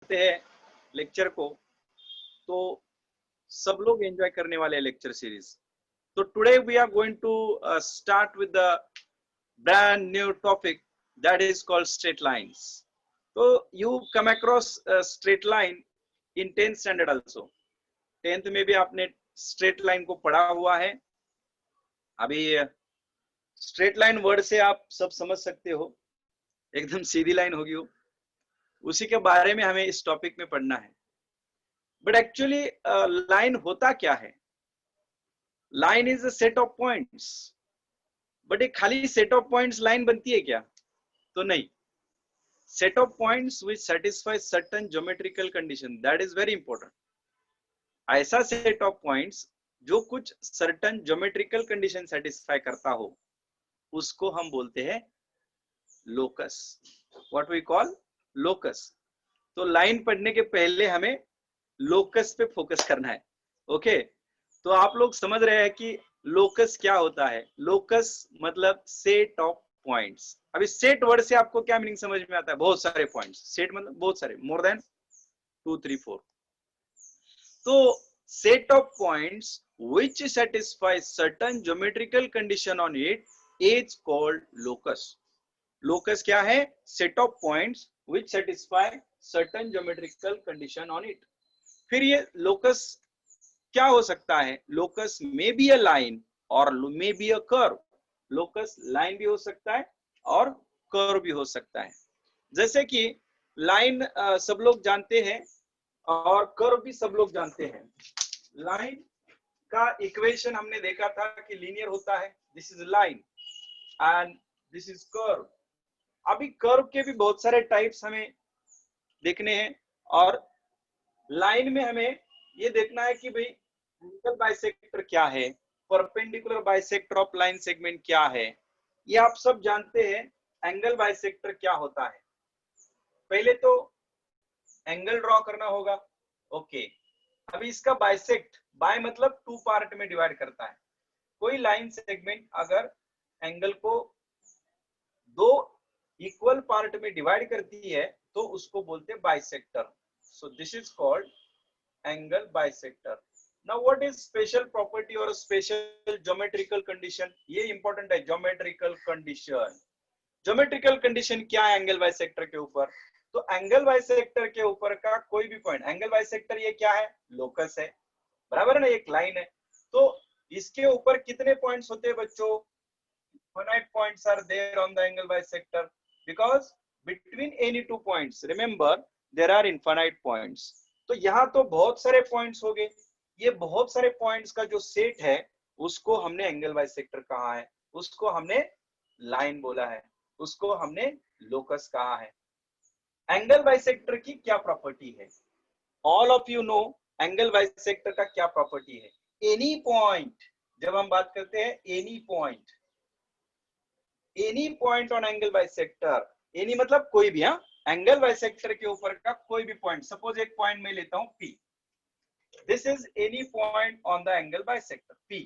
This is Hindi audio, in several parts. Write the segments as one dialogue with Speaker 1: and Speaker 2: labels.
Speaker 1: करते हैं लेक्चर को, तो सब लोग एंजॉय करने वाले लेक्चर सीरीज। तो today we are going to start with the brand new topic that is called straight lines. So you come across a straight line in 10th standard also. 10th में भी आपने straight line को पढ़ा हुआ है। अभी straight line वर्ड से आप सब समझ सकते हो, एकदम सीधी लाइन होगी वो, उसी के बारे में हमें इस टॉपिक में पढ़ना है। बट एक्चुअली लाइन होता क्या है? Line is a set of points. But एक खाली सेट ऑफ पॉइंट्स लाइन बनती है क्या? तो नहीं। set of points which satisfy certain geometrical condition, that is very important. ऐसा set of points जो कुछ certain geometrical condition satisfy करता हो, उसको हम बोलते हैं locus. What we call locus. तो लाइन पढ़ने के पहले हमें locus पे फोकस करना है। ओके, तो आप लोग समझ रहे हैं कि locus क्या होता है? locus मतलब set of पॉइंट्स। अभी सेट वर्ड से आपको क्या मीनिंग समझ में आता है? बहुत सारे पॉइंट्स। सेट मतलब बहुत सारे, मोर देन 2 3 4। तो set of points which satisfy certain geometrical condition on it is called locus. Locus क्या है? Set of points which satisfy certain geometrical condition on it. फिर ये लोकस क्या हो सकता है? Locus may be a line और may be a curve. Locus line भी हो सकता है और कर्व भी हो सकता है। जैसे कि लाइन सब लोग जानते हैं और कर्व भी सब लोग जानते हैं। लाइन का इक्वेशन हमने देखा था कि लीनियर होता है, this is line and this is curve. अभी कर्व के भी बहुत सारे टाइप्स हमें देखने हैं और लाइन में हमें ये देखना है कि भाई एंगल बाइसेक्टर क्या है, perpendicular bisector of line segment क्या है। ये आप सब जानते हैं। एंगल बाइसेक्टर क्या होता है? पहले तो एंगल ड्रॉ करना होगा। ओके, अभी इसका बाइसेक्ट, बाय मतलब 2 पार्ट में डिवाइड करता है। कोई लाइन सेगमेंट अगर एंगल को 2 इक्वल पार्ट में डिवाइड करती है तो उसको बोलते हैं bisector. So this is called angle bisector. Now what is special property or a special geometrical condition? ये important है, geometrical condition. Geometrical condition क्या है एंगल बाइसेक्टर के ऊपर? तो एंगल बाइसेक्टर के ऊपर का कोई भी पॉइंट, एंगल बाइसेक्टर ये क्या है? लोकस है, बराबर है ना, एक लाइन है। तो इसके ऊपर कितने पॉइंट्स होते हैं बच्चों? Infinite points are there on the angle bisector because between any 2 points, remember there are infinite points. तो यहाँ तो बहुत सारे पॉइंट्स हो गए। ये बहुत सारे पॉइंट्स का जो सेट है उसको हमने एंगल बाइसेक्टर कहा है, उसको हमने लाइन बोला है, उसको हमने लोकस कहा है। एंगल बाइसेक्टर की क्या प्रॉपर्टी है? All of you know angle bisector का क्या प्रॉपर्टी है? एनी पॉइंट, जब हम बात करते हैं any point, any point on angle bisector, any मतलब कोई भी, हाँ, एंगल बाइसेक्टर के ऊपर का कोई भी पॉइंट। सपोज एक पॉइंट मैं लेता हूं P, this is any point on the angle bisector P.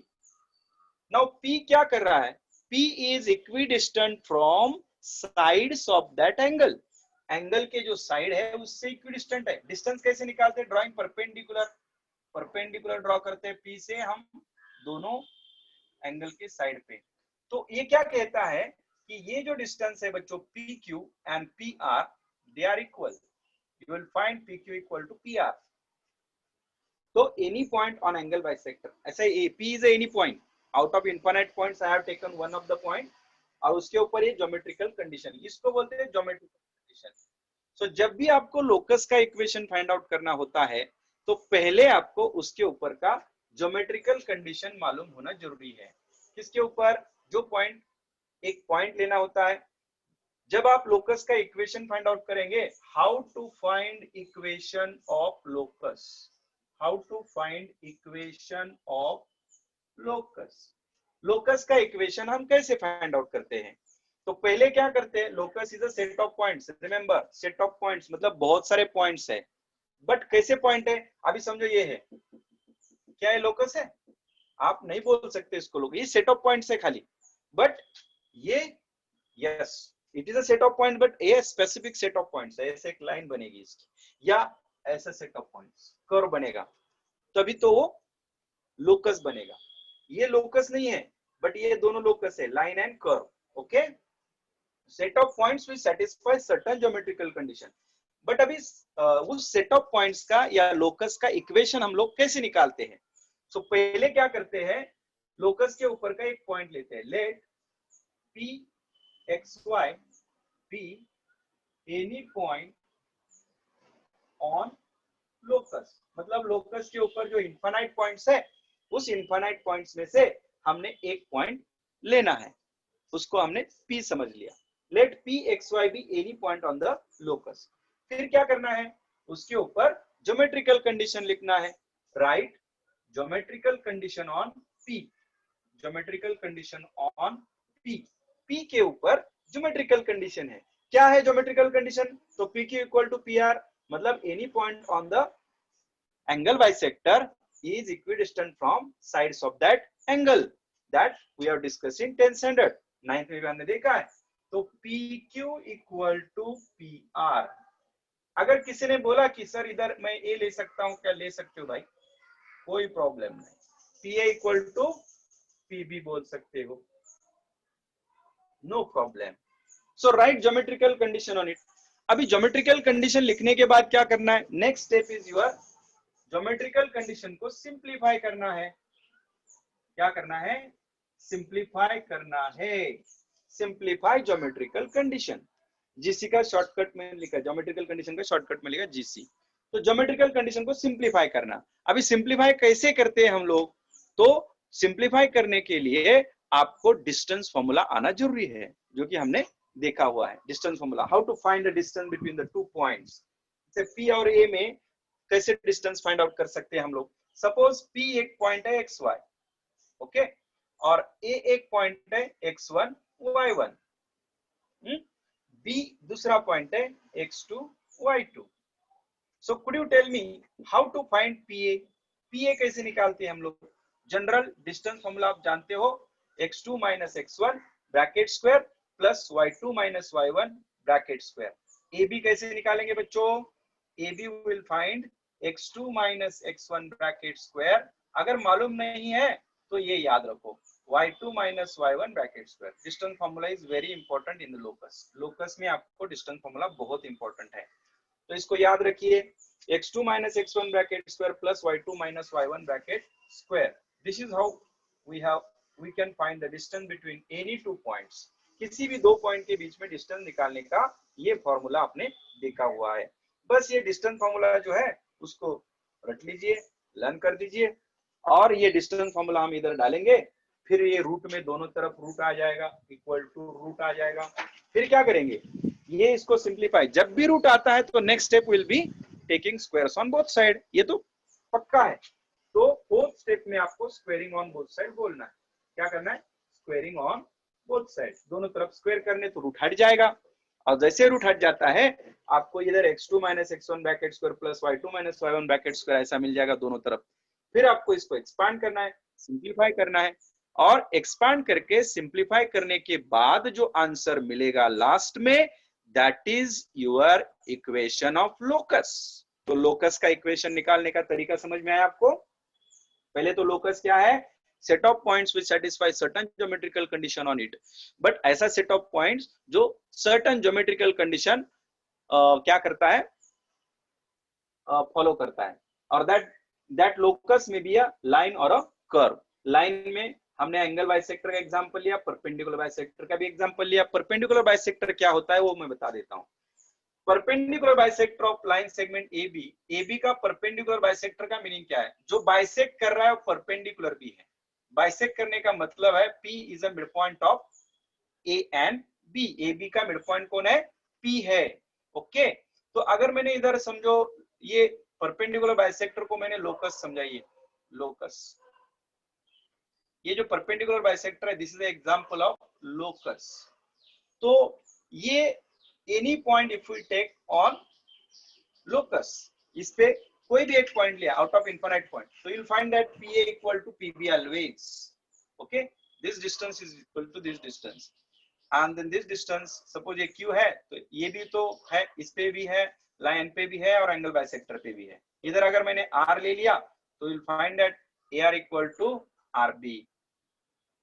Speaker 1: Now P क्या कर रहा है? P is equidistant from sides of that angle. Angle के जो साइड है उससे इक्विडिस्टेंट है। डिस्टेंस कैसे निकालते हैं? ड्राइंग परपेंडिकुलर, परपेंडिकुलर ड्रॉ करते हैं P से हम दोनों एंगल के साइड पे। तो ये क्या कहता है कि ये जो डिस्टेंस है बच्चों PQ and PR, they are equal. You will find PQ equal to PR. So any point on angle bisector, ऐसा P is any point out of infinite points. I have taken one of the point और उसके ऊपर ये ज्योमेट्रिकल कंडीशन, इसको बोलते हैं ज्योमेट्रिकल कंडीशन। सो जब भी आपको लोकस का इक्वेशन फाइंड आउट करना होता है तो पहले आपको उसके ऊपर का ज्योमेट्रिकल कंडीशन मालूम होना जरूरी है। किसके ऊपर? जो पॉइंट, एक पॉइंट लेना होता है। जब आप लोकस का इक्वेशन फाइंड आउट करेंगे, how to find equation of locus, how to find equation of locus. Locus का इक्वेशन हम कैसे फाइंड आउट करते हैं? तो पहले क्या करते हैं? Locus is a set of points. Remember, set of points मतलब बहुत सारे पॉइंट्स है। बट कैसे पॉइंट है? अभी समझो ये है, क्या है? लोकस है। आप नहीं बोल सकते इसको लोकस, ये सेट ऑफ पॉइंट्स है खाली। बट ये, yes, it is a set of point, but a specific set of points है। ऐसे एक लाइन बनेगी इसकी, या ऐसा सेट ऑफ पॉइंट्स कर्व बनेगा, तभी तो वो लोकस बनेगा। ये लोकस नहीं है, बट ये दोनों लोकस है, line and curve. Okay, set of points which satisfy certain geometrical condition. But अभी उस सेट ऑफ पॉइंट्स का या लोकस का इक्वेशन हम लोग कैसे निकालते हैं? सो पहले क्या करते हैं, लोकस के ऊपर का एक पॉइंट लेते हैं, let p x y be any point on locus। मतलब लोकस के ऊपर जो इनफाइनाइट पॉइंट्स है, उस इनफाइनाइट पॉइंट्स में से हमने एक पॉइंट लेना है, उसको हमने p समझ लिया। Let p x y be any point on the locus। फिर क्या करना है, उसके ऊपर ज्योमेट्रिकल कंडीशन लिखना है। Write geometrical condition on p, geometrical condition on p। p के ऊपर ज्योमेट्रिकल कंडीशन है, क्या है ज्योमेट्रिकल कंडीशन? तो p q equal to pr, मतलब any point on the angle bisector is equidistant from sides of that angle that we are discussing 10th standard 9th में भी हमने देखा है। तो PQ इक्वल टू PR। अगर किसी ने बोला कि सर इधर मैं ए ले सकता हूं, क्या ले सकते हो भाई, कोई प्रॉब्लम नहीं, PA इक्वल टू PB बोल सकते हो, no problem. So write geometrical condition on it. अभी ज्योमेट्रिकल कंडीशन लिखने के बाद क्या करना है, next step is your geometrical condition को सिंप्लीफाई करना है। क्या करना है, सिंप्लीफाई करना है, सिंप्लीफाई ज्योमेट्रिकल कंडीशन। जीसी का शॉर्टकट में लिखा, ज्योमेट्रिकल कंडीशन का शॉर्टकट में लिखा जीसी। तो ज्योमेट्रिकल कंडीशन को सिंप्लीफाई करना। अभी सिंप्लीफाई कैसे करते हैं हम लोग, तो सिंप्लीफाई करने के लिए आपको डिस्टेंस फॉर्मूला आना जरूरी है, जो कि हमने देखा हुआ है। Distance formula, how to find the distance between the two points. P और ए में कैसे डिस्टेंस फाइंड आउट कर सकते हैं हम लोग। सपोज P एक पॉइंट है XY, ओके, और A एक पॉइंट है X1 Y1, B दूसरा पॉइंट है X2 Y2। So could you tell me how to find PA? PA कैसे निकालते हैं हम लोग? जनरल डिस्टेंस फॉर्मूला आप जानते हो, X2 minus X1 bracket square plus Y2 minus Y1 bracket square. AB कैसे निकालेंगे बच्चों? AB will find x2 minus x1 bracket square. अगर मालूम नहीं है तो ये याद रखो, y2 minus y1 bracket square. Distance formula is very important in the locus. Locus में आपको डिस्टेंस फॉर्मूला बहुत इंपॉर्टेंट है, तो इसको याद रखिए, x2 minus x1 bracket square plus y2 minus y1 bracket square. This is how we can find the distance between any two points. किसी भी दो पॉइंट के बीच में डिस्टेंस निकालने का ये फॉर्मूला आपने देखा हुआ है। बस ये डिस्टेंस फॉर्मूला जो है उसको रट लीजिए, लर्न कर दीजिए, और ये डिस्टेंस फॉर्मूला हम इधर डालेंगे, फिर ये रूट में दोनों तरफ रूट आ जाएगा, इक्वल टू रूट आ जाएगा। फिर क्या करेंगे, ये इसको सिंप्लीफाई, जब भी रूट आता है तो next step will be taking squares on both side, ये तो पक्का है। तो फोर्थ स्टेप में आपको स्क्वायरिंग ऑन बोथ साइड बोलना है। क्या करना है, स्क्वायरिंग ऑन बोथ साइड, दोनों तरफ स्क्वायर करने तो रूट हट जाएगा, और जैसे रूट हट जाता है आपको इधर x2 minus x1 bracket square plus y2 minus y1 bracket square ऐसा मिल जाएगा दोनों तरफ। फिर आपको इसको एक्सपांड करना है, सिंप्लीफाई करना है, और एक्सपांड करके सिंप्लीफाई करने के बाद जो आंसर मिलेगा लास्ट में, that is your equation of locus. तो लोकस का इक्वेशन निकालने का तरीका समझ में आया आपको? पहले तो लोकस क्या है, set of points which satisfy certain geometrical condition on it. But ऐसा सेट ऑफ पॉइंट्स जो सर्टेन ज्योमेट्रिकल कंडीशन क्या करता है, फॉलो करता है, और दैट लोकस में बी अ लाइन और अ कर्व। लाइन में हमने एंगल बाइसेक्टर का एग्जांपल लिया, परपेंडिकुलर बाइसेक्टर का भी एग्जांपल लिया। परपेंडिकुलर बाइसेक्टर क्या होता है वो मैं बता देता हूं। Perpendicular bisector of line segment AB, AB का परपेंडिकुलर बाइसेक्टर का मीनिंग क्या है, जो बाइसेक्ट कर रहा है वो परपेंडिकुलर भी है। बाइसेक्ट करने का मतलब है P is a mid point of A and B। AB का मिड पॉइंट कौन है, P है, ओके। तो अगर मैंने इधर समझो ये परपेंडिकुलर बाइसेक्टर को मैंने लोकस समझा, ये लोकस, ये जो परपेंडिकुलर बाइसेक्टर है, this is example of locus. तो ये any point if we take on locus, इस पे कोई भी एक पॉइंट लिया आउट ऑफ इनफिनिट पॉइंट, तो you will find that PA equal to PB always, okay. This distance is equal to this distance, and then this distance, suppose ये Q है तो ये भी तो है, इस पे भी है, लाइन पे भी है और एंगल बाइसेक्टर पे भी है। इधर अगर मैंने आर ले लिया तो will find that A R equal to R B,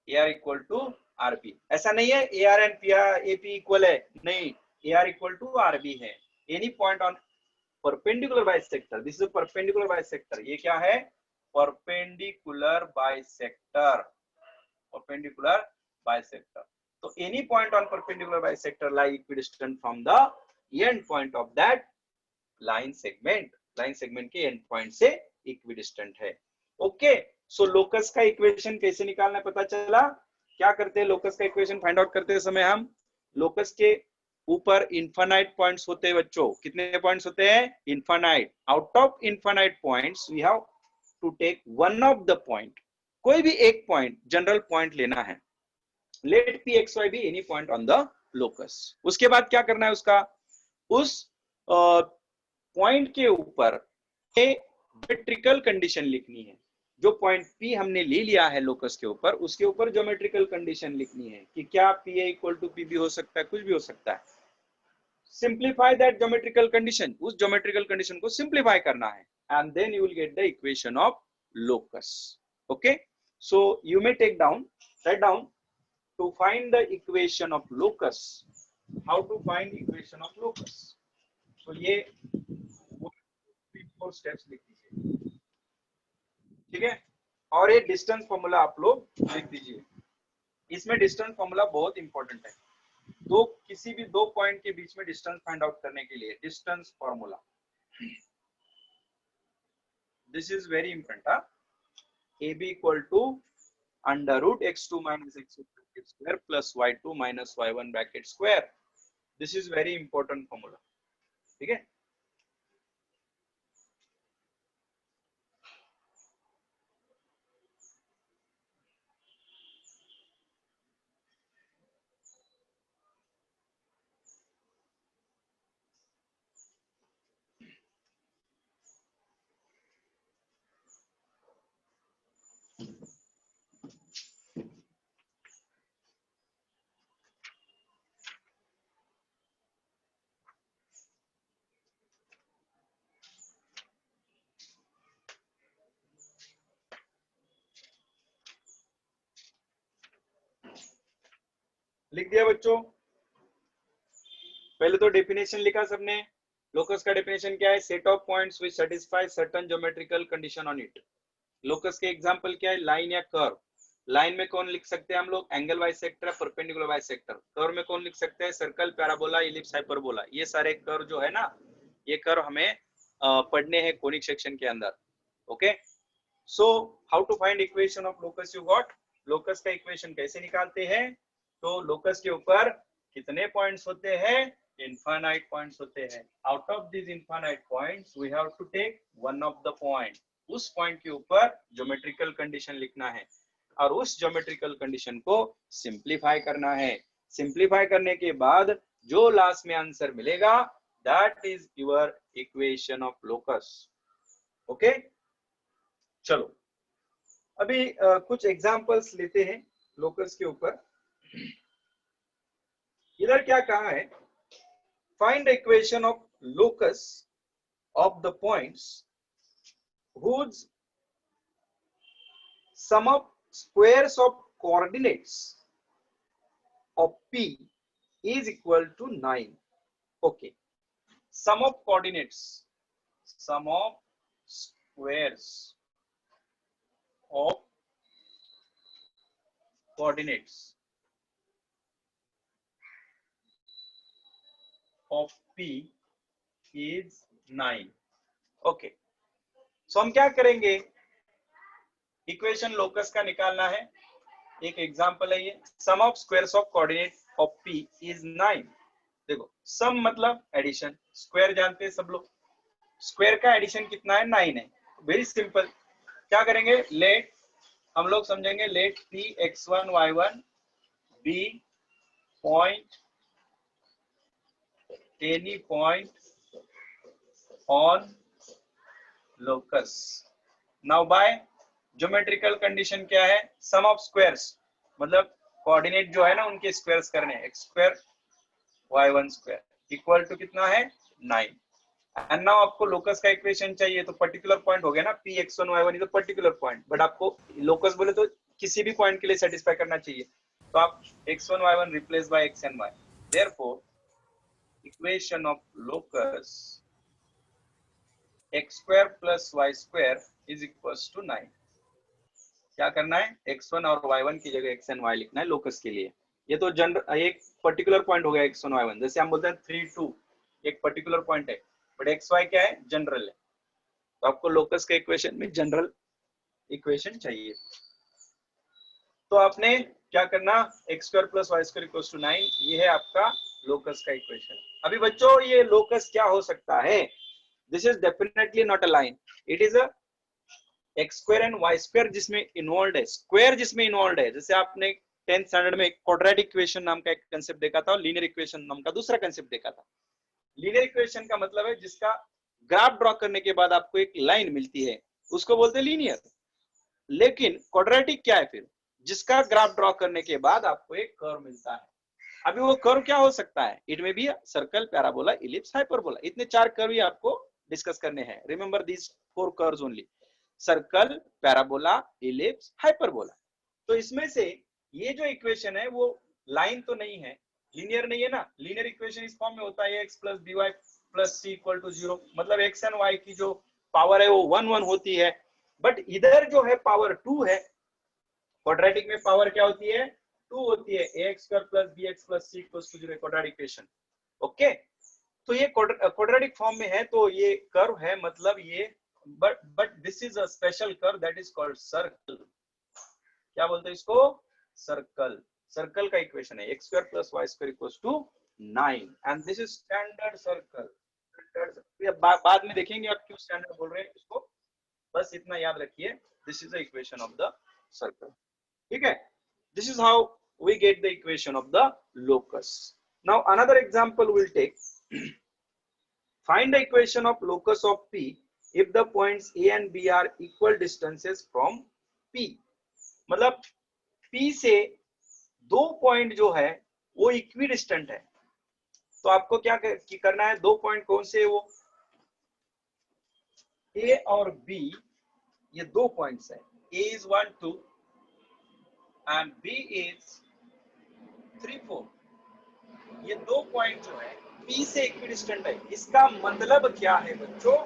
Speaker 1: A R equal to R B. ऐसा नहीं है A R and P R A P equal है, नहीं, A R equal to R B है। Any point on perpendicular bisector, this is a perpendicular bisector. ये क्या है? Perpendicular bisector, perpendicular bisector. So any point on perpendicular bisector lie equidistant from the end point of that line segment. line segment के end point से equidistant है। ओके, सो लोकस का इक्वेशन कैसे निकालना है पता चला? क्या करते हैं लोकस का इक्वेशन फाइंड आउट करते समय हम लोकस के ऊपर इनफाइनाइट पॉइंट्स होते हैं बच्चों। कितने पॉइंट्स होते हैं? Infinite. Out of infinite points we have to take one of the point, कोई भी एक पॉइंट, जनरल पॉइंट लेना है। Let P x y be any point on the locus. उसके बाद क्या करना है? उसका उस पॉइंट के ऊपर ज्योमेट्रिकल कंडीशन लिखनी है। जो पॉइंट पी हमने ले लिया है लोकस के ऊपर, उसके ऊपर ज्योमेट्रिकल कंडीशन लिखनी है कि क्या P A equal to P B हो सकता है, कुछ भी हो सकता है। सिंप्लीफाई दैट ज्योमेट्रिकल कंडीशन, उस ज्योमेट्रिकल कंडीशन को सिंप्लीफाई करना है, and then you will get the equation of locus. Okay, so you may write down to find the equation of locus. How to find equation of locus? So ये 4 steps लिख दीजिए, ठीक है। और ये डिस्टेंस फॉर्मूला आप लोग लिख दीजिए। इसमें डिस्टेंस फॉर्मूला बहुत इंपॉर्टेंट है। दो किसी भी दो पॉइंट के बीच में डिस्टेंस फाइंड आउट करने के लिए distance formula, this is very important. AB equal to under root x2 minus x2 bracket square plus y2 minus y1 bracket square. This is very important formula. ठीक है। लिख दिया बच्चों? पहले तो डेफिनेशन लिखा सबने। लोकस का डेफिनेशन क्या है? Set of points which satisfy certain geometrical condition on it. Locus के एग्जांपल क्या है? लाइन या कर्व। लाइन में कौन लिख सकते हैं हम लोग? Angle bisector, perpendicular bisector. Curve में कौन लिख सकते हैं? Circle, parabola, ellipse, hyperbola. ये सारे कर्व जो है ना, ये कर्व हमें पढ़ने हैं कोनिक सेक्शन के अंदर। Okay, so how to find equation of locus you got. Locus का इक्वेशन कैसे निकालते हैं? तो लोकस के ऊपर कितने पॉइंट्स होते हैं? इनफाइनाइट पॉइंट्स होते हैं। Out of this infinite points we have to take one of the point. उस पॉइंट के ऊपर ज्योमेट्रिकल कंडीशन लिखना है और उस ज्योमेट्रिकल कंडीशन को सिंप्लीफाई करना है। सिंप्लीफाई करने के बाद जो लास्ट में आंसर मिलेगा, that is your equation of locus. Okay, चलो अभी कुछ एग्जांपल्स लेते हैं लोकस के ऊपर। इधर क्या कहा है? Find the equation of locus of the points whose sum of squares of coordinates of P is equal to 9. Okay, sum of coordinates, sum of squares of coordinates of P is 9. Okay, so हम क्या करेंगे? इक्वेशन लोकस का निकालना है। एक एग्जांपल है ये, sum of squares of coordinate of P is 9। देखो, सम मतलब एडिशन, स्क्वायर जानते हैं सब लोग। स्क्वायर का एडिशन कितना है? 9 है। वेरी सिंपल, क्या करेंगे? लेट, हम लोग समझेंगे, let P x1 y1 be point, any point on locus. Now by geometrical condition क्या है? सम ऑफ स्क्वायर्स मतलब कोऑर्डिनेट जो है ना, उनके स्क्वायर्स करने, x square y1 square equal to कितना है? 9। एंड नाउ आपको लोकस का इक्वेशन चाहिए, तो पर्टिकुलर पॉइंट हो गया ना, P x one y one is a particular point, but आपको लोकस बोले तो किसी भी पॉइंट के लिए सेटिस्फाई करना चाहिए, तो आप x one y one replace by x and y, therefore equation of locus x square plus y square is equals to 9। क्या करना है, x1 और y1 की जगह x एंड y लिखना है लोकस के लिए। ये तो जनरल एक पर्टिकुलर पॉइंट हो गया x1 y1, जैसे हम बोलते हैं 3 2 एक पर्टिकुलर पॉइंट है, बट xy क्या है, जनरल है, तो आपको लोकस के इक्वेशन में जनरल इक्वेशन चाहिए। तो आपने क्या करना, x square plus y square equals to 9, ये है आपका लोकस का इक्वेशन। अभी बच्चों ये लोकस क्या हो सकता है, this is definitely not a line, it is a x square and y square जिसमें इन्वॉल्व है, स्क्वायर जिसमें इन्वॉल्व है। जैसे आपने 10th स्टैंडर्ड में क्वाड्रेटिक इक्वेशन नाम का एक कंसेप्ट देखा था और लीनियर इक्वेशन नाम का दूसरा कंसेप्ट देखा था। लीनियर इक्वेशन का मतलब है जिसका ग्राफ ड्रॉ करने के बाद आपको एक लाइन मिलती है, उसको बोलते हैं लीनियर। लेकिन क्वाड्रेटिक क्या है फिर, जिसका ग्राफ ड्रॉ करने के बाद आपको एक कर्व मिलता है। अभी वो कर्व क्या हो सकता है, it may be circle, parabola, ellipse, hyperbola, इतने 4 कर्व ही आपको डिस्कस करने हैं। Remember these 4 curves only, circle, parabola, ellipse, hyperbola. तो इसमें से ये जो इक्वेशन है वो लाइन तो नहीं है, लीनियर नहीं है ना। लीनियर इक्वेशन इस फॉर्म में होता है x plus b y plus c equal to 0, मतलब x एंड y की जो पावर है वो 1 1 होती है, बट इधर जो है पावर 2 है। क्वाड्रेटिक में पावर क्या होती है, 2 होती है, ax square plus bx plus c equal to 0 quadratic equation. Okay, तो ये क्वाड्रेटिक फॉर्म में है, तो ये कर्व है, मतलब ये, but this is a special curve that is called circle. क्या बोलते हैं इसको, सर्कल। सर्कल का इक्वेशन है x square plus y square equals to 9 and this is standard circle. बाद में देखेंगे आप क्यों स्टैंडर्ड बोल रहे हैं इसको, बस इतना याद रखिए, this is the equation of the circle. ठीक है, this is how we get the equation of the locus. Now another example we'll take. Find the equation of locus of P if the points A and B are equal distances from P. मतलब P से 2 पॉइंट जो है वो इक्वी डिस्टेंट है, तो आपको क्या करना है, 2 पॉइंट कौन से, वो A और B, ये 2 पॉइंट्स है, A is 1 2 and B is 3 4। ये 2 पॉइंट जो है P से इक्वी डिस्टेंट है। इसका मतलब क्या है बच्चों,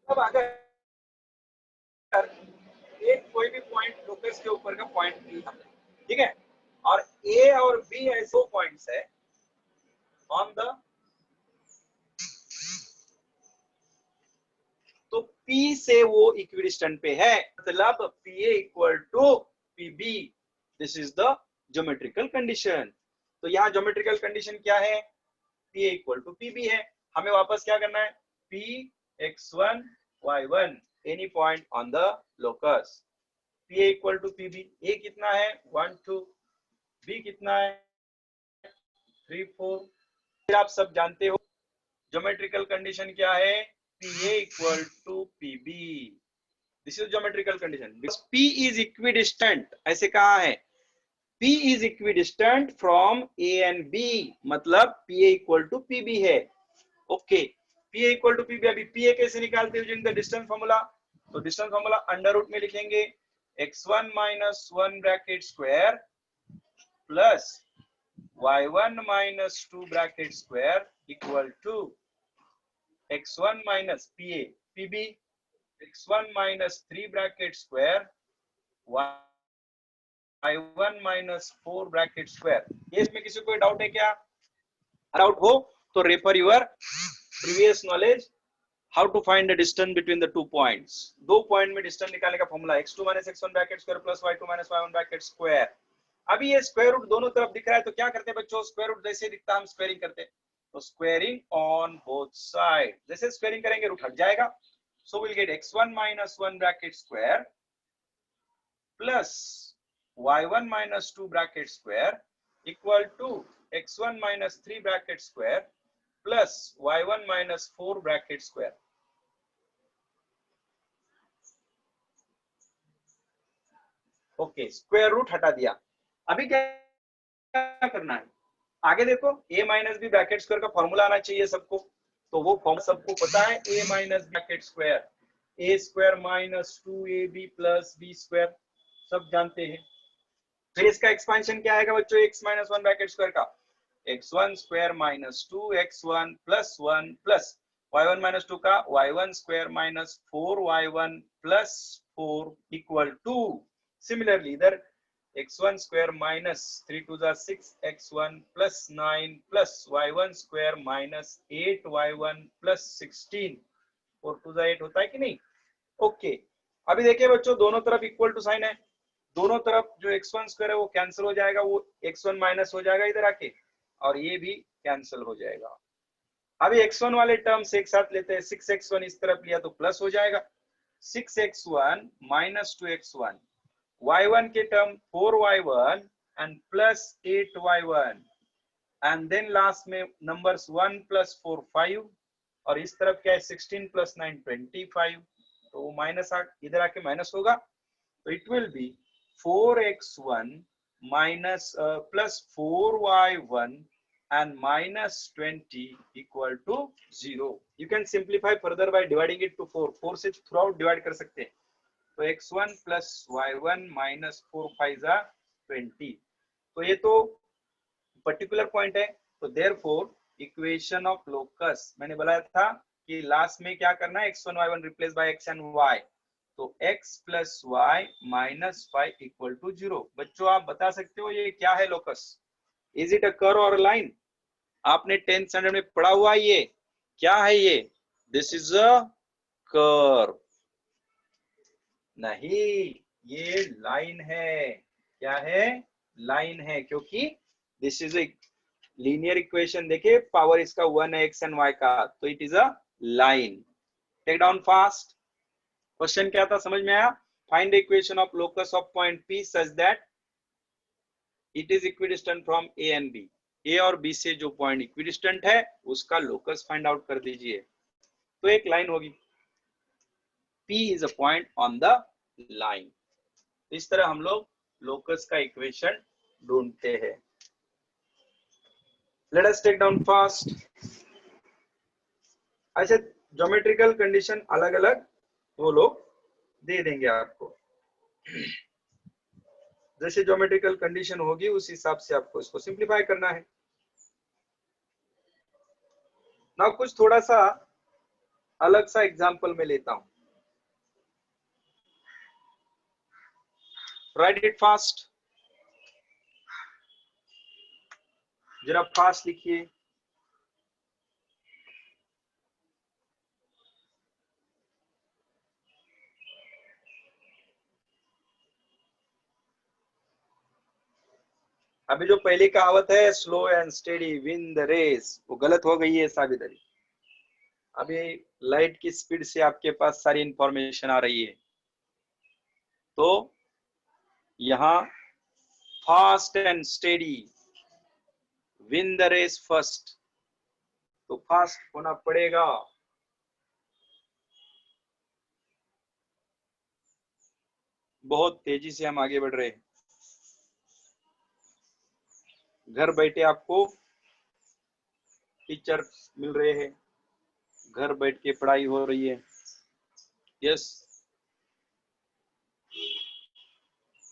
Speaker 1: मतलब अगर एक कोई भी पॉइंट लोकस के ऊपर का पॉइंट P है, ठीक है, और A और B ऐसे 2 पॉइंट्स है ऑन द, तो P से वो इक्विडिस्टेंट पे है, मतलब PA equal to PB। This is the geometrical condition. तो यहाँ ज्योमेट्रिकल कंडीशन क्या है, PA इक्वल टू PB है। हमें वापस क्या करना है, P x1 y1 any point on the locus, PA equal to PB। A कितना है 1 2, B कितना है 3 4। फिर आप सब जानते हो ज्योमेट्रिकल कंडीशन क्या है, PA equal to PB। This is geometrical condition because P is equidistant. ऐसे कहा है, P is equidistant from A and B, मतलब PA इक्वल टू PB है। Okay, PA equal to PB। अभी PA कैसे निकालते हैं यूजिंग द डिस्टेंस फॉर्मूला, तो डिस्टेंस फॉर्मूला अंडर रूट में लिखेंगे x1 minus 1 bracket square plus y1 minus 2 bracket square equal to x1 minus PA PB x1 minus 3 bracket square y1 minus 4 bracket square। ये इसमें किसी को डाउट है क्या, डाउट हो तो refer your previous knowledge how to find the distance between the 2 points. 2 point में डिस्टेंस निकालने का formula x2 minus x1 bracket square plus y2 minus y1 bracket square। अभी ये स्क्वायर रूट दोनों तरफ दिख रहा है, तो क्या करते हैं बच्चों, स्क्वायर रूट जैसे दिखता है हम स्क्वायरिंग करते हैं, तो स्क्वायरिंग ऑन बोथ साइड, जैसे स्क्वायरिंग करेंगे रूट हट जाएगा, so we'll get x1 minus 1 bracket square plus y1 minus 2 bracket square equal to x1 minus 3 bracket square plus y1 minus 4 bracket square। Okay, square root हटा दिया। अभी क्या करना है, आगे देखो a minus b bracket square का फॉर्मूला आना चाहिए सबको, तो वो फॉर्म सबको पता है, a minus bracket square a square minus 2ab plus b square, सब जानते हैं। फिर इसका एक्सपेंशन क्या आएगा बच्चों, x माइनस 1 ब्रैकेट स्क्वायर का x1 square minus 2x1 plus 1 plus y1 minus 2 का y1 square minus 4y1 plus 4 equal to, similarly इधर x1 square minus 3 2 6 x1 plus 9 plus y1 square minus 8y1 plus 16, 4 2 8 होता है कि नहीं? ओके, अभी देखिए बच्चों दोनों तरफ इक्वल टू साइन है, दोनों तरफ जो x1 स्क्वायर है वो कैंसिल हो जाएगा, वो x1 माइनस हो जाएगा इधर आके, और ये भी कैंसिल हो जाएगा। अभी x1 वाले टर्म्स एक साथ लेते हैं, 6x1 इस तरफ लिया तो प्लस हो जाएगा, 6x1 माइनस 2x1, y1 के term 4y1 and plus 8y1, and then last में नंबर्स 1 प्लस 4 5, और इस तरफ क्या है 16 प्लस 9 25, तो वो माइनस इधर आके माइनस होगा, तो it will be 4x1 minus plus 4y1 and minus 20 equal to 0. You can simplify further by dividing it to 4. 4 से throughout divide कर सकते हैं, तो x1 plus y1 minus 4 5 20. तो ये तो पर्टिकुलर पॉइंट है, तो therefore इक्वेशन ऑफ लोकस मैंने बताया था कि लास्ट में क्या करना है, x1 y1 replace by x and y, तो x plus y minus 5 equal to 0। बच्चों आप बता सकते हो ये क्या है लोकस, इज इट अ कर्व और लाइन? आपने 10th स्टैंडर्ड में पढ़ा हुआ ये क्या है, ये दिस इज अ कर्व, नहीं ये लाइन है, क्या है, लाइन है, क्योंकि this is a linear equation, देखिए पावर इसका 1 है x एंड y का, तो it is a line. Take down fast, question क्या था समझ में आया? Find the equation of locus of point P such that it is equidistant from A and B। A और B से जो पॉइंट इक्विडिस्टेंट है उसका लोकस फाइंड आउट कर दीजिए। तो एक लाइन होगी, P is a point on the line. इस तरह हम लोग लोकस का इक्वेशन ढूंढते हैं। Let us take down fast. अच्छा, ज्योमेट्रिकल कंडीशन अलग अलग वो लोग दे देंगे आपको, जैसे ज्योमेट्रिकल कंडीशन होगी उस हिसाब से आपको इसको सिंप्लीफाई करना है। ना कुछ थोड़ा सा अलग सा एग्जांपल में लेता हूं, राइट इट फास्ट, जरा फास्ट लिखिए। अभी जो पहली कहावत है slow and steady win the race, वो गलत हो गई है साबितरी। अभी लाइट की स्पीड से आपके पास सारी इंफॉर्मेशन आ रही है, तो यहां fast and steady win the race first, तो फास्ट होना पड़ेगा। बहुत तेजी से हम आगे बढ़ रहे हैं, घर बैठे आपको टीचर मिल रहे हैं, घर बैठ के पढ़ाई हो रही है। यस,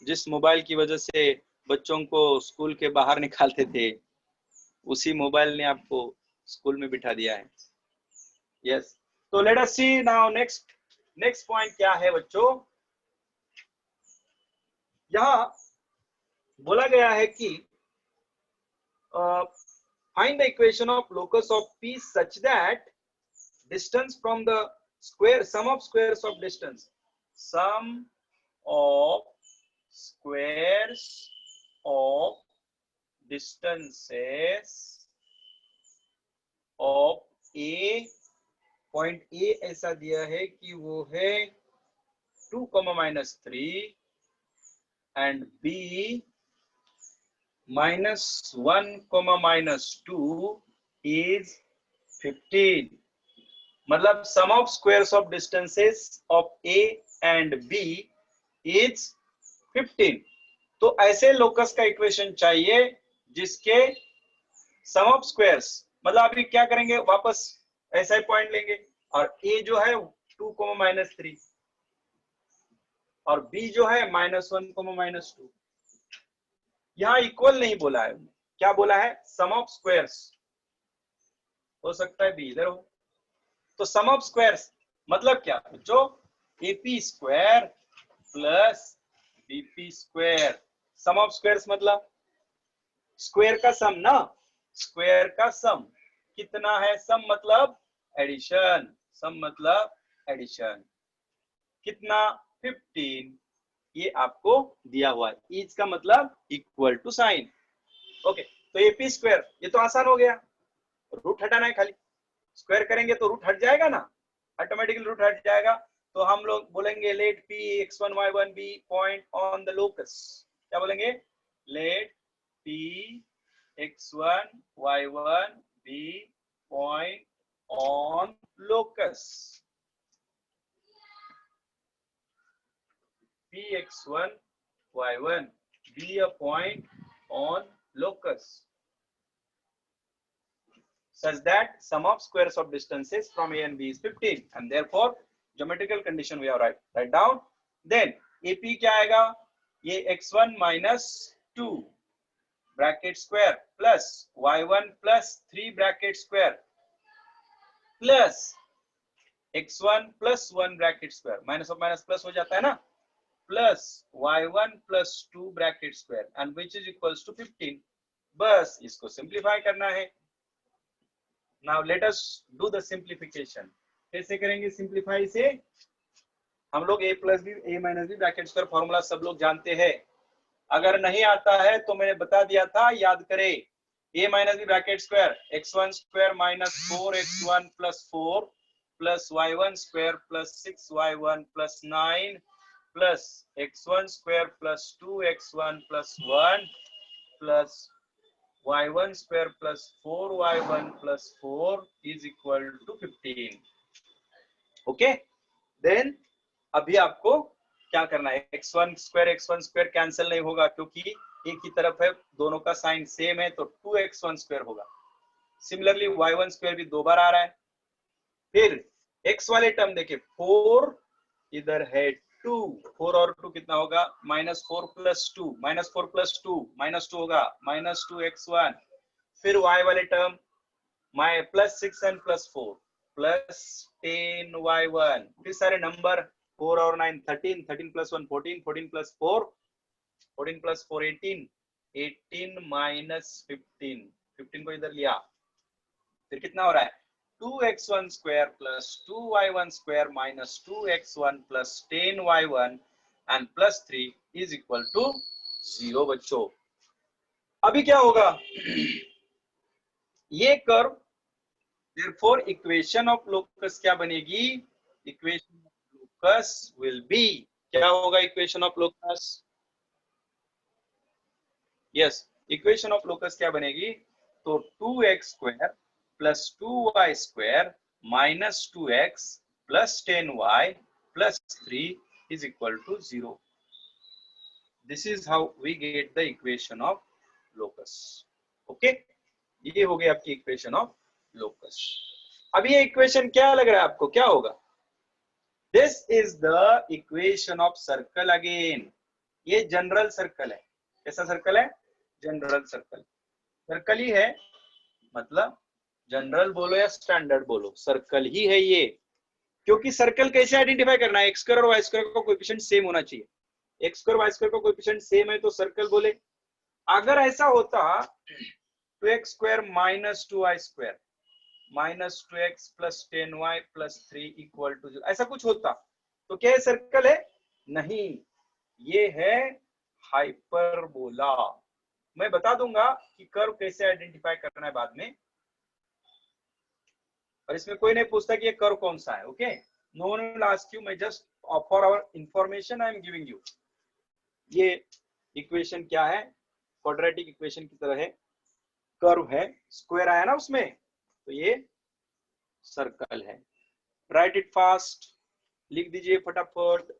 Speaker 1: जिस मोबाइल की वजह से बच्चों को स्कूल के बाहर निकालते थे, उसी मोबाइल ने आपको स्कूल में बिठा दिया है। यस, तो लेट अस सी नाउ नेक्स्ट पॉइंट क्या है बच्चों, यहां बोला गया है कि find the equation of locus of P such that distance from the square, sum of squares of distance, sum of squares of distances of A, point A ऐसा दिया है कि वो है 2, -3 and B -1, -2 is 15। मतलब sum of squares of distances of A and B is 15। तो ऐसे लोकस का इक्वेशन चाहिए जिसके सम ऑफ स्क्वायर्स मतलब अभी क्या करेंगे, वापस ऐसा ही पॉइंट लेंगे और a जो है 2 -3 और b जो है -1 -2। यहाँ इक्वल नहीं बोला है, क्या बोला है, सम ऑफ स्क्वायर्स। हो सकता है b इधर हो, तो सम ऑफ स्क्वायर्स मतलब क्या, जो AP square plus BP square. Sum of squares मतलब स्क्वायर का सम ना, स्क्वायर का सम कितना है, सम मतलब एडिशन, सम मतलब एडिशन कितना 15, ये आपको दिया हुआ है। ईच का मतलब इक्वल टू साइन। ओके, तो एपी स्क्वायर ये तो आसान हो गया, रूट हटाना है खाली, स्क्वायर करेंगे तो रूट हट जाएगा ना, ऑटोमेटिकली रूट हट जाएगा। तो हम लोग बोलेंगे let p x1 y1 be point on the locus. क्या बोलेंगे, let p x1 y1 be point on locus. p x1 y1 be a point on locus such that sum of squares of distances from a and b is 15 and therefore geometrical condition we have write down. Then ap क्या आएगा, ये x1 minus 2 bracket square plus y1 plus 3 bracket square plus x1 plus 1 bracket square, minus of minus plus हो जाता है ना, plus y1 plus 2 bracket square and which is equals to 15। बस इसको सिंप्लीफाई करना है। Now let us do the simplification. कैसे करेंगे सिंप्लीफाई से, हम लोग a plus b a minus b bracket square formula सब लोग जानते हैं। अगर नहीं आता है तो मैंने बता दिया था, याद करें, a minus b bracket square x1 square minus 4x1 plus 4 plus y1 square plus 6y1 plus 9 plus x1 square plus 2x1 plus 1 plus y1 square plus 4y1 plus 4 is equal to 15। Okay, then अभी आपको क्या करना है, x1 स्क्वायर कैंसिल नहीं होगा क्योंकि एक ही तरफ है, दोनों का साइन सेम है, तो 2x1 स्क्वायर होगा। सिमिलरली y1 स्क्वायर भी 2 बार आ रहा है। फिर x वाले टर्म देखिए, 4 इधर है 2, 4 और 2 कितना होगा, -4 प्लस 2, -4 प्लस 2 -2 होगा, -2x1। फिर y वाले term plus 6 and plus 4 plus 10y1। फिर सारे नंबर 4 और 9 13, 13 प्लस 1 14, 14 प्लस 4 14 प्लस 4 18, 18 माइनस 15, 15 को इधर लिया, फिर कितना हो रहा है, 2x1 square plus 2y1 square minus 2x1 plus 10y1 and plus 3 is equal to 0। बच्चों अभी क्या होगा, ये curve, therefore equation of locus क्या बनेगी, equation of locus will be, क्या होगा equation of locus, yes, equation of locus क्या बनेगी, तो 2x square plus 2y square minus 2x plus 10y plus 3 is equal to 0। This is how we get the equation of locus। Okay, ये हो गई आपकी इक्वेशन ऑफ लोकस। अब ये इक्वेशन क्या लग रहा है आपको, क्या होगा, this is the equation of circle again. ये जनरल सर्कल है, कैसा सर्कल है, जनरल सर्कल, सर्कल ही है, मतलब जनरल बोलो या स्टैंडर्ड बोलो, सर्कल ही है ये। क्योंकि सर्कल कैसे आइडेंटिफाई करना है, एक्स स्क्वायर और वाई स्क्वायर का कोएफिशिएंट सेम होना चाहिए। एक्स स्क्वायर वाई स्क्वायर का कोएफिशिएंट सेम है तो सर्कल बोले। अगर ऐसा होता 2x square minus 2y square minus 2x plus 10y plus 3 equal to 0, ऐसा कुछ होता तो क्या ये सर्कल है, नहीं, ये है हाइपरबोला। मैं बता दूंगा कि कर्व कैसे आइडेंटिफाई करना है बाद में, और इसमें कोई नहीं पूछता कि ये कर्व कौन सा है। Okay, no one will ask you, मैं just for our information I am giving you. ये इक्वेशन क्या है, क्वाड्रेटिक इक्वेशन की तरह है, कर्व है, स्क्वायर आया ना उसमें, तो ये सर्कल है। राइट इट फास्ट, लिख दीजिए फटाफट।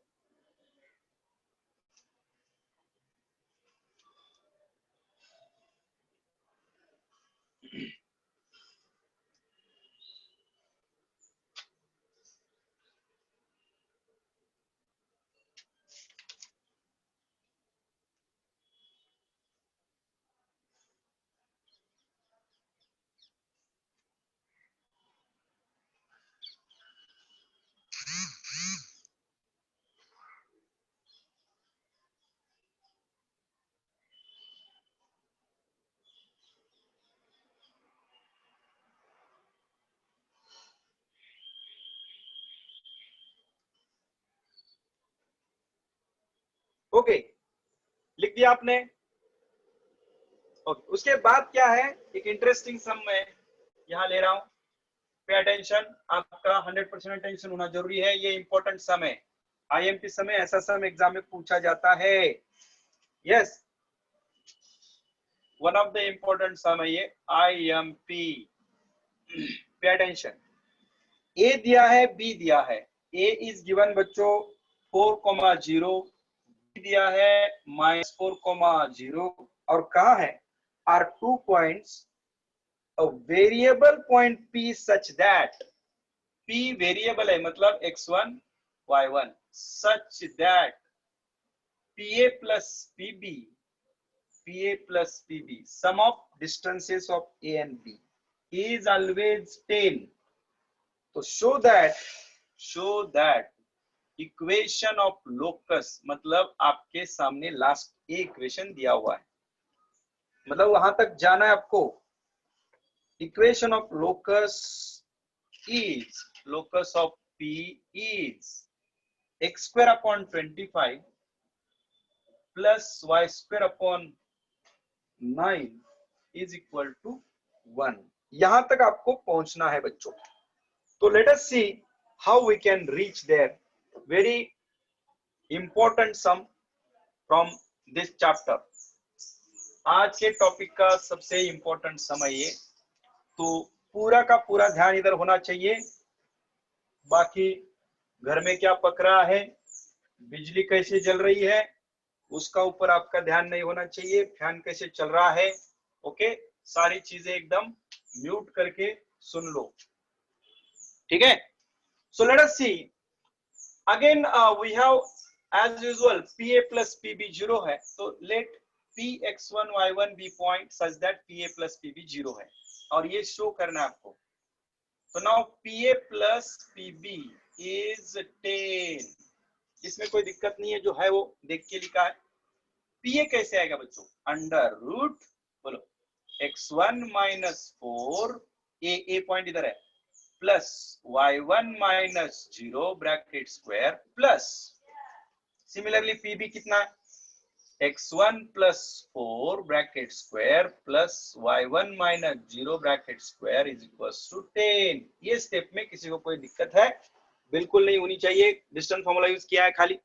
Speaker 1: ओके, लिख दिया आपने। ओके, उसके बाद क्या है, एक इंटरेस्टिंग सम मैं यहाँ ले रहा हूं। पे अटेंशन, आपका 100% अटेंशन होना जरूरी है, ये इंपॉर्टेंट सम है। आईएमपी समय ऐसा सम एग्जाम में पूछा जाता है। Yes, one of the important sum है ये आईएमपी। पे अटेंशन, ए दिया है, बी दिया है। ए इज गिवन बच्चों 4,0, बी दिया है -4,0, और कहा है are 2 points a variable point p such that p variable है, मतलब x1 y1, such that pa plus pb sum of distances of a and b is always 10. तो show that equation of locus, मतलब आपके सामने लास्ट इक्वेशन दिया हुआ है, मतलब वहां तक जाना है आपको। Equation of locus is locus of p is x square upon 25 plus y square upon 9 is equal to 1। यहां तक आपको पहुंचना है बच्चों। तो let us see how we can reach there। very important sum from this chapter। आज के टॉपिक का सबसे इंपॉर्टेंट समय ये, तो पूरा का पूरा ध्यान इधर होना चाहिए। बाकी घर में क्या पक रहा है, बिजली कैसे जल रही है, उसका ऊपर आपका ध्यान नहीं होना चाहिए। फैन कैसे चल रहा है, ओके, सारी चीजें एकदम म्यूट करके सुन लो, ठीक है। So let us see again, we have as usual pa plus pb 0 है, तो let px1 y1 be point such that pa plus pb 0 है, और ये शो करना है आपको। तो now pa plus pb is 10, इसमें कोई दिक्कत नहीं है, जो है वो देख के लिखा है। pa कैसे आएगा बच्चों, अंडर रूट, बोलो x1 माइनस 4, ए पॉइंट इधर है, plus y1 minus 0 bracket square, plus similarly pb कितना है, x1 plus 4 bracket square plus y1 minus 0 bracket square is equal to 10। ये स्टेप में किसी को कोई दिक्कत है, बिल्कुल नहीं होनी चाहिए। डिस्टेंस फॉर्मूला यूज किया है खाली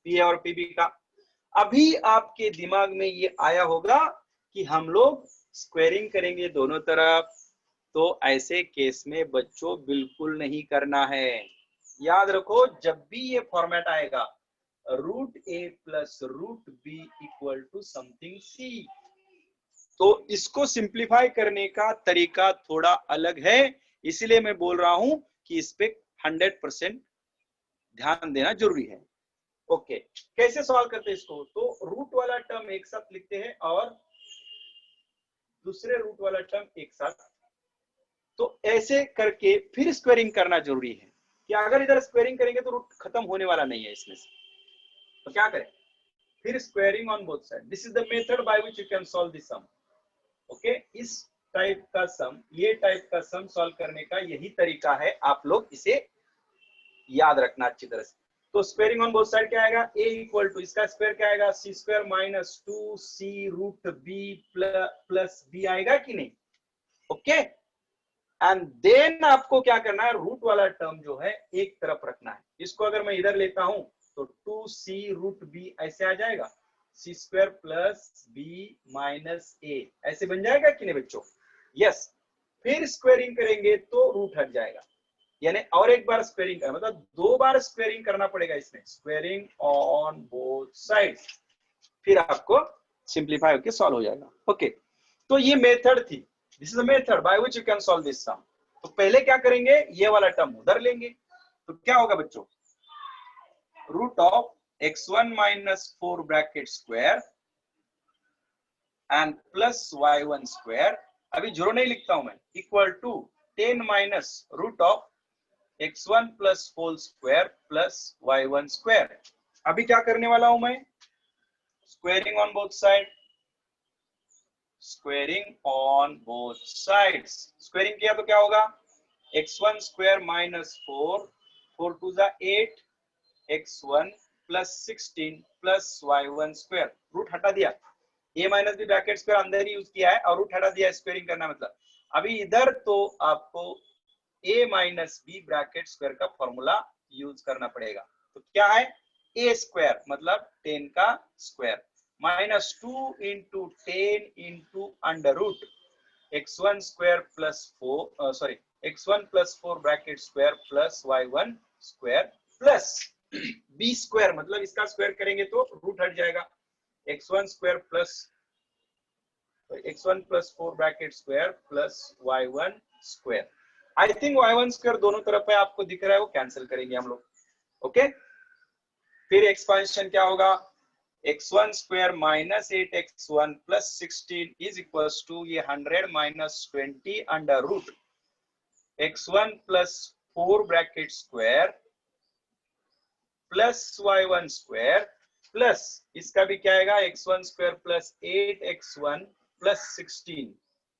Speaker 1: pa और pb का। अभी आपके दिमाग में ये आया होगा कि हम लोग स्क्वेयरिंग करेंगे दोनों तरफ, तो ऐसे केस में बच्चों बिल्कुल नहीं करना है। याद रखो, जब भी ये फॉर्मेट आएगा root A plus root B equal to something C, तो इसको सिंप्लीफाई करने का तरीका थोड़ा अलग है, इसीलिए मैं बोल रहा हूं कि इस पे 100% ध्यान देना जरूरी है। ओके, कैसे सॉल्व करते हैं इसको, तो रूट वाला टर्म एक साथ लिखते हैं और दूसरे रूट वाला टर्म एक साथ, तो ऐसे करके फिर स्क्वेयरिंग करना जरूरी है, कि अगर इधर स्क्वेयरिंग करेंगे तो रूट खत्म होने वाला नहीं है इसमें से। तो क्या करें, फिर squaring on both side. This is the method by which you can solve this sum. Okay, इस टाइप का सम, ये टाइप का सम सॉल्व करने का यही तरीका है, आप लोग इसे याद रखना अच्छी तरह से। तो स्क्वेयरिंग ऑन बोथ साइड क्या आएगा, a इक्वल टू इसका स्क्वायर क्या आएगा, C square minus 2c root b plus b आएगा कि नहीं। ओके, एंड देन आपको क्या करना है, रूट वाला टर्म जो है एक तरफ रखना है। इसको अगर मैं इधर लेता हूं तो 2c रूट b ऐसे आ जाएगा, C square plus b minus a ऐसे बन जाएगा कि नहीं बच्चों। यस, फिर स्क्वेयरिंग करेंगे तो रूट हट जाएगा, यानी और एक बार स्क्वेयरिंग करना, मतलब 2 बार स्क्वेयरिंग करना पड़ेगा इसमें, स्क्वेयरिंग ऑन बोथ साइड्स, फिर आपको सिंप्लीफाई होकर सॉल्व हो जाएगा। ओके, तो ये मेथड थी, this is the method by which you can solve this sum. तो पहले क्या करेंगे, ये वाला टर्म उधर लेंगे, तो क्या होगा बच्चों, root of x1 minus 4 bracket square and plus y1 square, अभी जीरो नहीं लिखता हूं मैं, equal to 10 minus root of x1 plus whole square plus y1 square. अभी क्या करने वाला हूं मैं, squaring on both side, squaring on both sides. Squaring किया तो क्या होगा, x1 स्क्वायर माइनस 4, 4 टू जा 8, x1 plus 16 plus y1 square, root हटा दिया, a minus b bracket square अंदर ही यूज किया है और रूट हटा दिया, स्क्वायरिंग करना मतलब अभी इधर तो आपको a minus b bracket square का फॉर्मूला यूज करना पड़ेगा। तो क्या है, a स्क्वायर मतलब 10 का square minus 2 into 10 into under root x1 square plus 4 sorry x1 plus 4 bracket square plus y1 square plus b square मतलब इसका स्क्वायर करेंगे तो रूट हट जाएगा, x1 square plus x1 plus 4 bracket square plus y1 square. I think y1 square दोनों तरफ है, आपको दिख रहा है, वो कैंसिल करेंगे हम लोग। ओके, फिर एक्सपांशन क्या होगा, x1 square minus 8x1 plus 16 is equal to ये 100 minus 20 under root x1 plus 4 bracket square plus y1 square plus इसका भी क्या आएगा, x1 square plus 8x1 plus 16।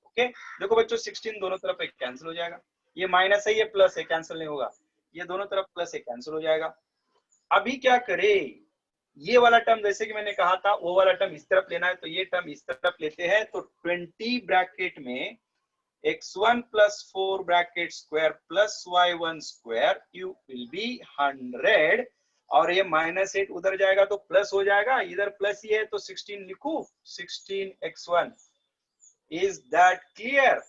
Speaker 1: Okay, देखो बच्चों 16 दोनों तरफ एक कैंसिल हो जाएगा, ये माइनस है ये प्लस है, कैंसिल नहीं होगा, ये दोनों तरफ प्लस है, कैंसिल हो जाएगा। अभी क्या करें, ये वाला टर्म जैसे कि मैंने कहा था वो वाला टर्म इस तरफ लेना है, तो ये टर्म इस तरफ लेते हैं, तो 20 ब्रैकेट में x1 plus 4 bracket square plus y1 square you will be 100 और ये माइनस 8 उधर जाएगा तो प्लस हो जाएगा, इधर प्लस ही है तो 16 लिखू, 16x1। Is that clear?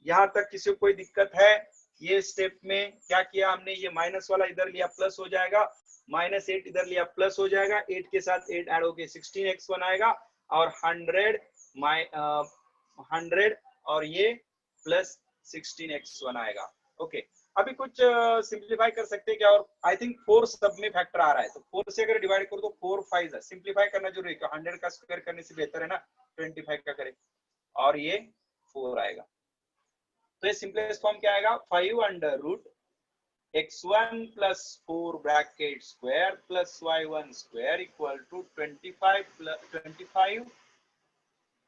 Speaker 1: यहां तक किसी को कोई दिक्कत है? ये स्टेप में क्या किया हमने, ये माइनस वाला इधर लिया प्लस हो जाएगा, माइनस 8 इधर लिया प्लस हो जाएगा, 8 के साथ 8 ऐड होके 16x1 आएगा और 100 और ये प्लस 16x1 आएगा। ओके, अभी कुछ सिंप्लीफाई कर सकते हैं क्या, और आई थिंक 4 सब में फैक्टर आ रहा है, तो 4 से अगर डिवाइड करो तो 4 5 है, सिंप्लीफाई करना जरूरी है, 100 का स्क्वायर करने से बेहतर है ना 25 का करें, और ये 4 आएगा। तो ये सिंपलेस्ट फॉर्म क्या आएगा, 5 under root x1 plus 4 bracket square plus y1 square equal to 25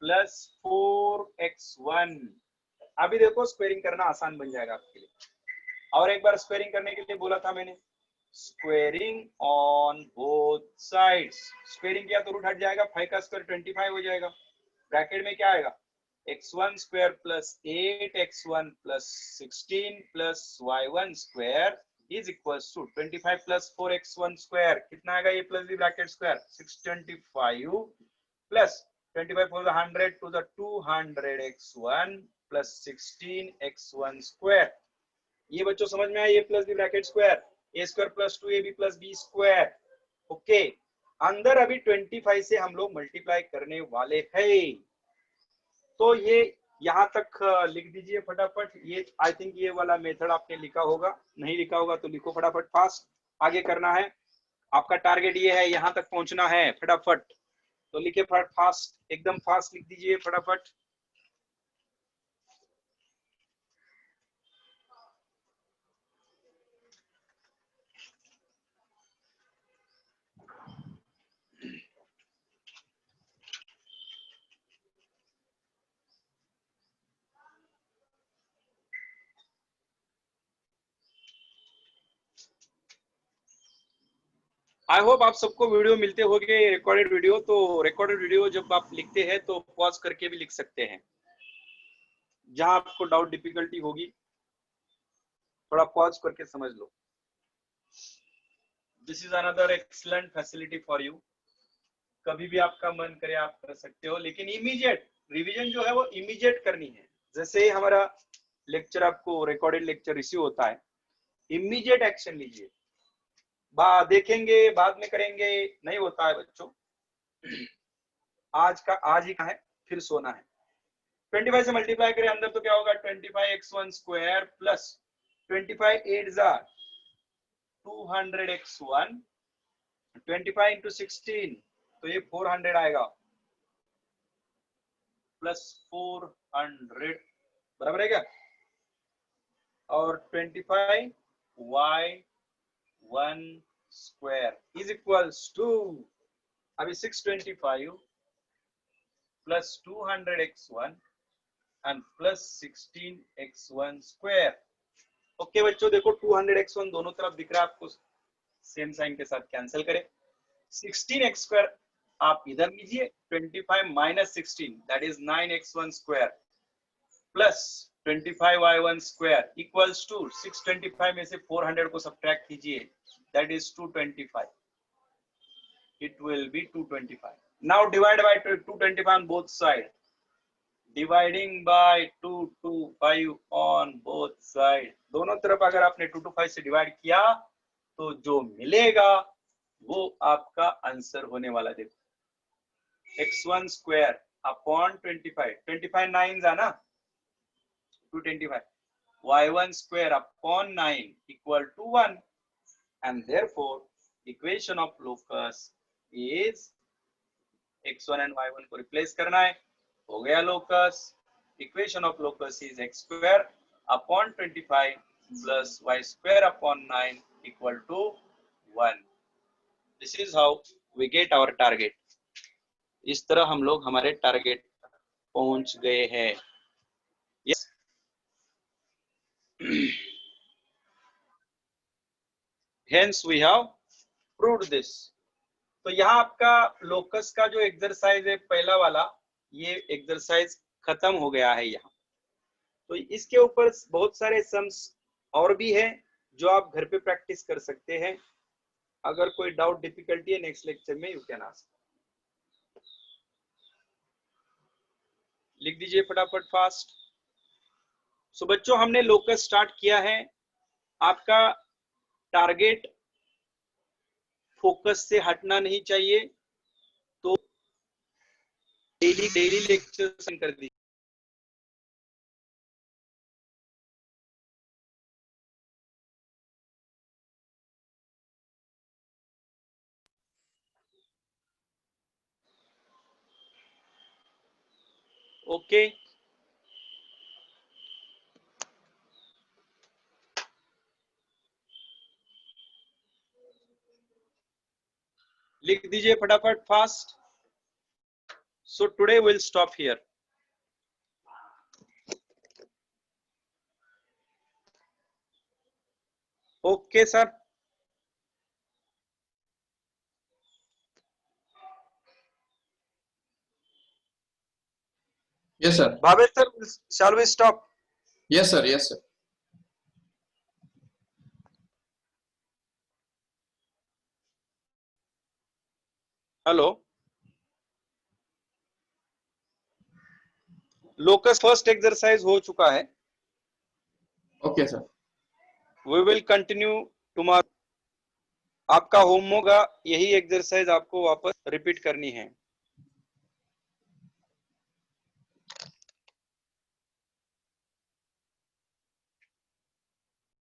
Speaker 1: plus 4x1। अभी देखो स्क्वायरिंग करना आसान बन जाएगा आपके लिए, और एक बार स्क्वायरिंग करने के लिए बोला था मैंने, squaring on both sides, squaring किया तो रूट हट जाएगा, 5 का स्क्वायर 25 हो जाएगा, ब्रैकेट में क्या आएगा, x1 square plus 8x1 plus 16 plus y1 square is equals to 25 plus 4x1 square, कितना आएगा ये plus B bracket square 625 plus 25 for the 100 to the 200x1 plus 16x1 square. ये बच्चों समझ में आया, ये plus B bracket square, A square plus 2ab plus B square. Okay, अंदर अभी 25 से हम लोग मल्टीप्लाई करने वाले हैं, तो ये यहां तक लिख दीजिए फटाफट। ये आई थिंक ये वाला मेथड आपने लिखा होगा, नहीं लिखा होगा तो लिखो फटाफट, फास्ट आगे करना है, आपका टारगेट ये है, यहां तक पहुंचना है फटाफट, तो लिखे फास्ट, एकदम फास्ट लिख दीजिए फटाफट। आई होप आप सबको वीडियो मिलते होंगे, रिकॉर्डेड वीडियो, तो रिकॉर्डेड वीडियो जब आप लिखते हैं तो पॉज करके भी लिख सकते हैं, जहां आपको डाउट डिफिकल्टी होगी थोड़ा पॉज करके समझ लो। This is another excellent facility for you, कभी भी आपका मन करे आप कर सकते हो, लेकिन इमीडिएट रिवीजन जो है वो इमीडिएट करनी है। जैसे हमारा लेक्चर आपको रिकॉर्डेड लेक्चर रिसीव होता है, इमीडिएट एक्शन लीजिए, देखेंगे बाद में करेंगे नहीं होता है बच्चों, आज का आज ही का है, फिर सोना है। 25 से मल्टीप्लाई करें अंदर तो क्या होगा, 25x1 स्क्वायर प्लस 25 8 जा 200x1, 25 इंटू 16 तो ये 400 आएगा प्लस 400 बराबर है क्या, और 25 y1 square is equals to अभी 625 plus 200x1 and plus 16x1 square. Okay बच्चों देखो 200x1 दोनों तरफ दिख रहा है आपको, सेम साइन के साथ कैंसिल करें, 16x square आप इधर लीजिए, 25 minus 16 that is 9x1 square plus 25y1 square equals to 625 में से 400 को सब्ट्रैक्ट कीजिए, that is 225. It will be 225. Now divide by 225 on both sides. Dividing by 225 on both sides. दोनों तरफ अगर आपने 225 से डिवाइड किया तो जो मिलेगा वो आपका आंसर होने वाला। देखो x1 square upon 25, 25 9s है ना, 225, y1 square upon 9 equal to 1, and therefore equation of locus is x1 and y1 को रिप्लेस करना है, हो गया locus. Equation of locus is x square upon 25 plus y square upon 9 equal to 1. This is how we get our target. इस तरह हम लोग हमारे टारगेट पहुंच गए हैं. Yes. Hence we have proved this. तो यहाँ आपका लोकस का जो एक्सरसाइज है पहला वाला, ये एक्सरसाइज खत्म हो गया है यहाँ. तो इसके ऊपर बहुत सारे सम्स और भी है जो आप घर पे प्रैक्टिस कर सकते हैं. अगर कोई डाउट डिफिकल्टी है नेक्स्ट लेक्चर में यू कैन आस्क. लिख दीजिए फटाफट फास्ट. सो बच्चों हमने लोकस स्टार्ट किया है. आपका टारगेट फोकस से हटना नहीं चाहिए, तो डेली लेक्चर कर दीजिए. ओके लिख दीजिए फटाफट fast. So today will stop here. Okay sir.
Speaker 2: Yes, sir.
Speaker 1: Bhavesh sir, shall we stop?
Speaker 2: Yes, sir. Yes, sir.
Speaker 1: Hello. Locus first exercise हो चुका है.
Speaker 2: Okay, sir.
Speaker 1: We will continue tomorrow. आपका होम होगा, यही एक्सरसाइज आपको वापस रिपीट करनी है.